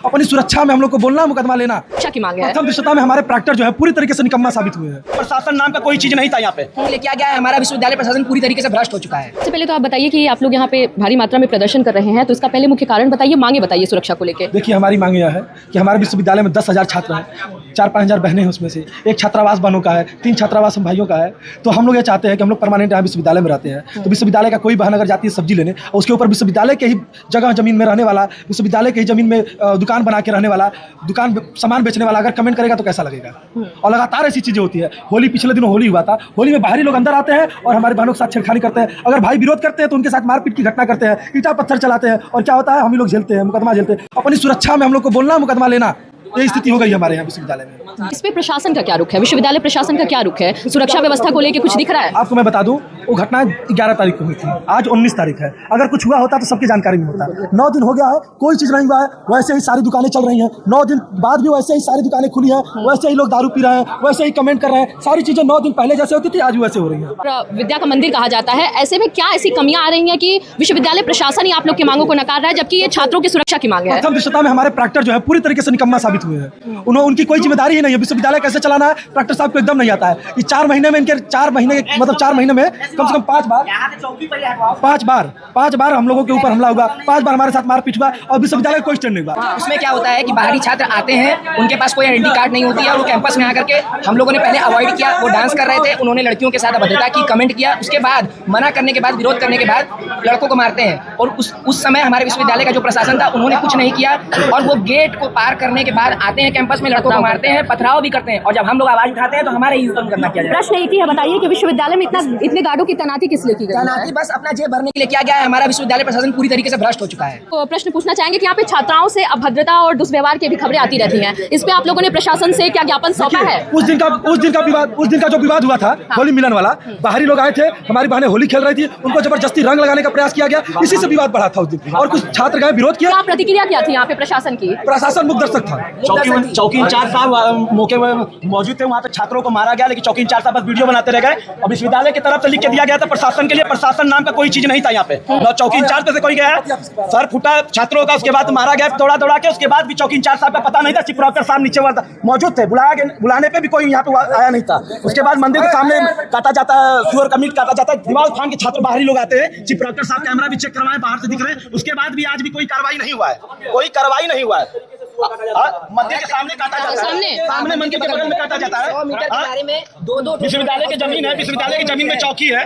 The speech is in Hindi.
अपनी सुरक्षा में हम लोग को बोलना, मुकदमा लेना। शिक्षा की मांग है। प्रथम दृष्टता में हमारे प्रॉक्टर जो है पूरी तरीके से निकम्मा साबित हुए हैं। प्रशासन नाम का कोई चीज नहीं था यहाँ पे। क्या गया है, हमारा विश्वविद्यालय प्रशासन पूरी तरीके से भ्रष्ट हो चुका है। सबसे पहले तो आप बताइए कि आप लोग यहाँ पे भारी मात्रा में प्रदर्शन कर रहे हैं, तो इसका पहले मुख्य कारण बताइए, मांगे बताइए सुरक्षा को लेकर। देखिए, हमारी मांग यह है कि हमारे विश्वविद्यालय में 10,000 छात्र हैं, 4-5 हजार बहनें हैं, उसमें से एक छात्रावास बहनों का है, 3 छात्रावास हम भाइयों का है। तो हम लोग ये चाहते हैं कि हम लोग परमानेंट यहाँ विश्वविद्यालय में रहते हैं, तो विश्वविद्यालय का कोई बहन अगर जाती है सब्जी लेने और उसके ऊपर विश्वविद्यालय के ही जगह जमीन में रहने वाला, विश्वविद्यालय के ही जमीन में दुकान बना के रहने वाला, दुकान सामान बेचने वाला अगर कमेंट करेगा तो कैसा लगेगा। और लगातार ऐसी चीजें होती है। होली, पिछले दिनों होली हुआ था, होली में बाहरी लोग अंदर आते हैं और हमारे बहनों के साथ छेड़खानी करते हैं। अगर भाई विरोध करते हैं तो उनके साथ मारपीट की घटना करते हैं, ईंटा पत्थर चलाते हैं, और क्या होता है, हम ही लोग झेलते हैं, मुकदमा झेलते हैं। अपनी सुरक्षा में हम लोग को बोलना, मुकदमा लेना, ये स्थिति हो गई हमारे यहाँ विश्वविद्यालय में। इस पे प्रशासन का क्या रुख है, विश्वविद्यालय प्रशासन का क्या रुख है, सुरक्षा व्यवस्था को लेकर कुछ दिख रहा है? आपको मैं बता दूं, वो घटना 11 तारीख को हुई थी, आज 19 तारीख है। अगर कुछ हुआ होता तो सबकी जानकारी में होता। 9 दिन हो गया है, कोई चीज़ नहीं हुआ है, वैसे ही सारी दुकानें चल रही हैं। 9 दिन बाद भी वैसे ही सारी दुकानें खुली हैं, वैसे ही लोग दारू पी रहे हैं, वैसे ही कमेंट कर रहे हैं। सारी चीज़ें 9 दिन पहले जैसे होती थी आज भी वैसे हो रही हैं। विद्या का मंदिर कहा जाता है, ऐसे में क्या ऐसी कमियां आ रही हैं कि विश्वविद्यालय प्रशासन ही आप लोग की मांगों को नकार रहा है, जबकि ये छात्रों की सुरक्षा की मांग है? प्रथम दृष्टता में हमारे प्रॉक्टर जो है पूरी तरीके से निकम्मा साबित हुए हैं। उनकी कोई जिम्मेदारी ही नहीं है। विश्वविद्यालय कैसे चलाना है प्रॉक्टर साहब को एकदम नहीं आता है। कि 4 महीने में इनके 4 महीने में कम से कम 5 बार हम लोगों के ऊपर हमला हुआ, 5 बार हमारे साथ मारपीट हुआ और विश्वविद्यालय कोई स्टैंड नहीं हुआ। उसमें क्या होता है कि बाहरी छात्र आते हैं, उनके पास कोई आइडेंटिटी कार्ड नहीं होती है, वो कैंपस में आकर के हम लोगों ने पहले अवॉइड किया। वो डांस कर रहे थे, उन्होंने लड़कियों के साथ अभद्रता की, कमेंट किया, उसके बाद मना करने के बाद, विरोध करने के बाद लड़कों को मारते हैं। और उस समय हमारे विश्वविद्यालय का जो प्रशासन था उन्होंने कुछ नहीं किया, और वो गेट को पार करने के बाद आते हैं कैंपस में, लड़कों को मारते हैं, पथराव भी करते हैं, और जब हम लोग आवाज उठाते हैं तो हमारे ही ऊपर करना किया जाए। प्रश्न एक ही है, बताइए कि विश्वविद्यालय में इतने गार्डों की तैनाती किस लिए की गई है? तैनाती बस अपना जेब भरने के लिए किया गया है। हमारा विश्वविद्यालय प्रशासन पूरी तरीके से भ्रष्ट हो चुका है। तो प्रश्न पूछना चाहेंगे कि यहाँ पे छात्राओं से अभद्रता और दुष्व्यवहार की भी खबरें आती रहती हैं, इस पे आप लोगों ने प्रशासन से क्या ज्ञापन सौंपा है? उस दिन का जो विवाद हुआ था, होली मिलन वाला, बाहरी लोग आए थे, हमारी बहनें होली खेल रही थी, उनको जबरदस्ती रंग लगाने का प्रयास किया गया, इसी से विवाद बढ़ा था उस दिन। और कुछ छात्र गए, विरोध किया। क्या प्रतिक्रिया क्या थी यहाँ पे प्रशासन की? प्रशासन मुखदर्शक था। चौकी इंचार्ज साहब मौके में मौजूद थे, वहाँ पे छात्रों को मारा गया, लेकिन चौकी इंचार्ज साहब बस वीडियो बनाते रह गए। और विश्वविद्यालय की तरफ से लिख के दिया गया था प्रशासन के लिए, प्रशासन नाम का कोई चीज नहीं था यहाँ पे। चौकी इंचार्ज पे से कोई गया, सर फूटा छात्रों का, उसके बाद मारा गया दौड़ा के। उसके बाद भी चौकी इंचार्ज साहब का पता नहीं था, चीफ प्रोफेसर साहब नीचे मौजूद थे, बुलाने पे भी कोई यहाँ पे आया नहीं था। उसके बाद मंदिर के सामने काटा जाता है, सुअर का मीट काटा जाता है, दीवार फान के छात्र बाहरी लोग आते हैं, चीफ प्रोफेसर साहब कैमरा भी चेक करवाए, बाहर से दिख रहे हैं। उसके बाद भी आज भी कोई कार्रवाई नहीं हुआ है, कोई कार्रवाई नहीं हुआ है। मंदिर के सामने काटा जाता है, सामने मंदिर के बगल में काटा जाता है। 100 मीटर के दायरे में 2 विश्वविद्यालय की जमीन है, विश्वविद्यालय की जमीन में चौकी है।